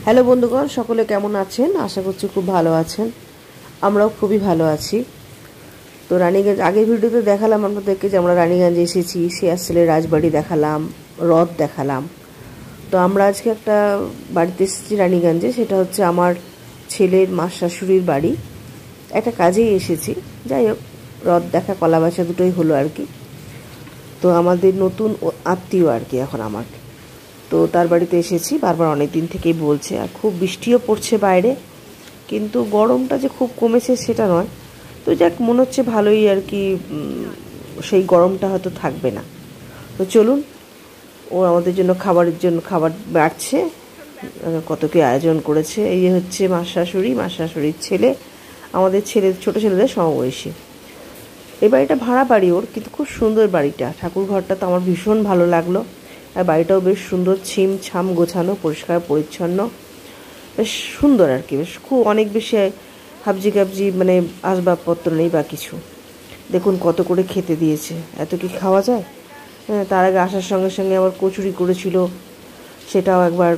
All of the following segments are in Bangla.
হ্যালো বন্ধুগণ, সকলে কেমন আছেন? আশা করছি খুব ভালো আছেন। আমরাও খুবই ভালো আছি। তো রানীগঞ্জ আগের ভিডিওতে দেখালাম আপনাদেরকে যে আমরা রানীগঞ্জে এসেছি, সিয়াসেলের রাজবাড়ি দেখালাম, হ্রদ দেখালাম। তো আমরা আজকে একটা বাড়িতে এসেছি রানীগঞ্জে, সেটা হচ্ছে আমার ছেলের মা শাশুড়ির বাড়ি। একটা কাজেই এসেছি, যাই হোক হ্রদ দেখা কলা বেচা দুটোই হলো আর কি। তো আমাদের নতুন আত্মীয় আর কি এখন আমার, তো তার বাড়িতে এসেছি। বারবার অনেক দিন থেকেই বলছে, আর খুব বৃষ্টিও পড়ছে বাইরে, কিন্তু গরমটা যে খুব কমেছে সেটা নয়। তো যাক, মনে হচ্ছে ভালোই আর কি, সেই গরমটা হয়তো থাকবে না। তো চলুন, ও আমাদের জন্য খাবার বাড়ছে, কত কি আয়োজন করেছে। এই যে হচ্ছে মা শাশুড়ির ছেলে, আমাদের ছোট ছেলেদের সমবয়সী। এই বাড়িটা ভাড়া বাড়ি ওর, কিন্তু খুব সুন্দর বাড়িটা। ঠাকুর ঘরটা তো আমার ভীষণ ভালো লাগলো, আর বাড়িটাও বেশ সুন্দর, ছিম ছাম গোছানো, পরিষ্কার পরিচ্ছন্ন, বেশ সুন্দর আর কি। বেশ খুব অনেক বেশি হাবজি গাবজি মানে আসবাবপত্র নেই বা কিছু। দেখুন কত করে খেতে দিয়েছে, এত কি খাওয়া যায়? হ্যাঁ, তার আগে আসার সঙ্গে সঙ্গে আবার কচুরি করেছিল, সেটাও একবার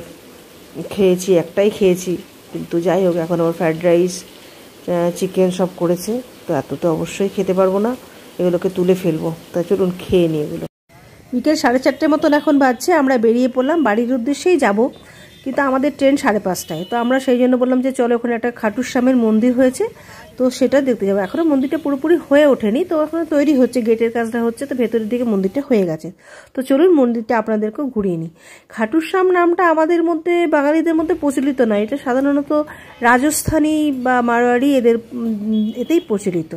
খেয়েছি, একটাই খেয়েছি। কিন্তু যাই হোক, এখন আবার ফ্রায়েড রাইস, চিকেন সব করেছে। তো এত তো অবশ্যই খেতে পারবো না, এগুলোকে তুলে ফেলবো। তাই চলুন খেয়ে নিই এগুলো। বিকেল 4:30 মতন এখন বাজছে। আমরা বেরিয়ে পড়লাম, বাড়ির উদ্দেশ্যেই যাব, কিন্তু আমাদের ট্রেন 5:30টায়। তো আমরা সেই জন্য বললাম যে চলো, ওখানে একটা খাটুশ্যামের মন্দির হয়েছে, তো সেটা দেখতে যাবো। এখনও মন্দিরটা পুরোপুরি হয়ে ওঠেনি, তো এখনও তৈরি হচ্ছে, গেটের কাজটা হচ্ছে, তো ভেতরের দিকে মন্দিরটা হয়ে গেছে। তো চলুন মন্দিরটা আপনাদেরকেও ঘুরিয়ে নিই। খাটুশ্যাম নামটা আমাদের মধ্যে, বাঙালিদের মধ্যে প্রচলিত নয়, এটা সাধারণত রাজস্থানী বা মারোয়াড়ি এতেই প্রচলিত।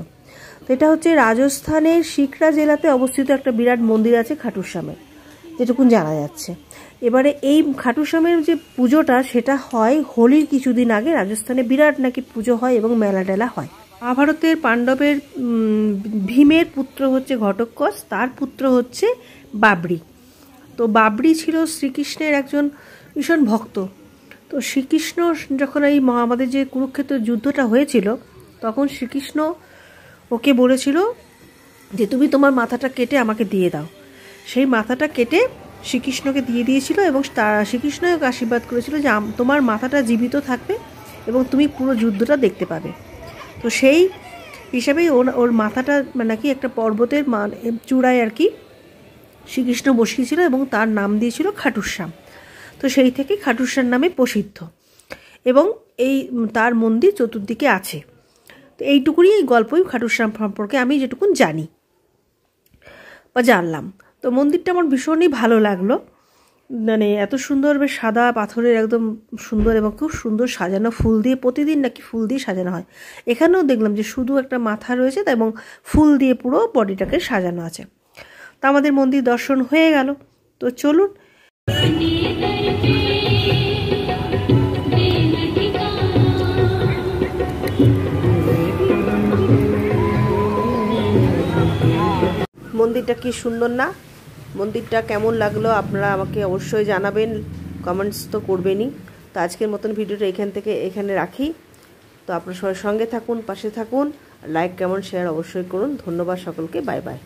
তো এটা হচ্ছে রাজস্থানের সিকরা জেলাতে অবস্থিত একটা বিরাট মন্দির আছে খাটুশ্যামের, যেটুকুন জানা যাচ্ছে। এবারে এই খাটুশ্যামের যে পুজোটা, সেটা হয় হোলির কিছুদিন আগে। রাজস্থানে বিরাট নাকি পুজো হয় এবং মেলা টেলা হয়। মহাভারতের পাণ্ডবের ভীমের পুত্র হচ্ছে ঘটোৎকচ, তার পুত্র হচ্ছে বাবরি। তো বাবরি ছিল শ্রীকৃষ্ণের একজন ভীষণ ভক্ত। তো শ্রীকৃষ্ণ যখন এই আমাদের যে কুরুক্ষেত্র যুদ্ধটা হয়েছিল, তখন শ্রীকৃষ্ণ ওকে বলেছিল যে তুমি তোমার মাথাটা কেটে আমাকে দিয়ে দাও। সেই মাথাটা কেটে শ্রীকৃষ্ণকে দিয়ে দিয়েছিল, এবং শ্রীকৃষ্ণ ওকে আশীর্বাদ করেছিল যে তোমার মাথাটা জীবিত থাকবে এবং তুমি পুরো যুদ্ধটা দেখতে পাবে। তো সেই হিসাবেই ওর মাথাটা নাকি একটা পর্বতের চূড়ায় আর কি শ্রীকৃষ্ণ বসিয়েছিল, এবং তার নাম দিয়েছিল খাটুশ্যাম। তো সেই থেকে খাটুশ্যাম নামে প্রসিদ্ধ, এবং এই তার মন্দির চতুর্দিকে আছে। তো এইটুকুনি এই গল্পই খাটুশ্যাম সম্পর্কে আমি যেটুকুন জানি বা জানলাম। তো মন্দিরটা আমার ভীষণই ভালো লাগলো, মানে এত সুন্দর, বেশ সাদা পাথরের, একদম সুন্দর, এবং খুব সুন্দর সাজানো, ফুল দিয়ে, প্রতিদিন নাকি ফুল দিয়ে সাজানো হয়। এখানেও দেখলাম যে শুধু একটা মাথা রয়েছে, এবং ফুল দিয়ে পুরো বডিটাকে সাজানো আছে। তা আমাদের মন্দির দর্শন হয়ে গেল। তো চলুন, মন্দিরটা কি সুন্দর না? মন্দিরটা কেমন লাগলো আপনারা আমাকে অবশ্যই জানাবেন, কমেন্টস তো করবেনই। তো আজকের মতন ভিডিওটা এখানে রাখি। তো আপনারা সবাই সঙ্গে থাকুন, পাশে থাকুন, লাইক কমেন্ট শেয়ার অবশ্যই করুন। ধন্যবাদ সকলকে, বাই বাই।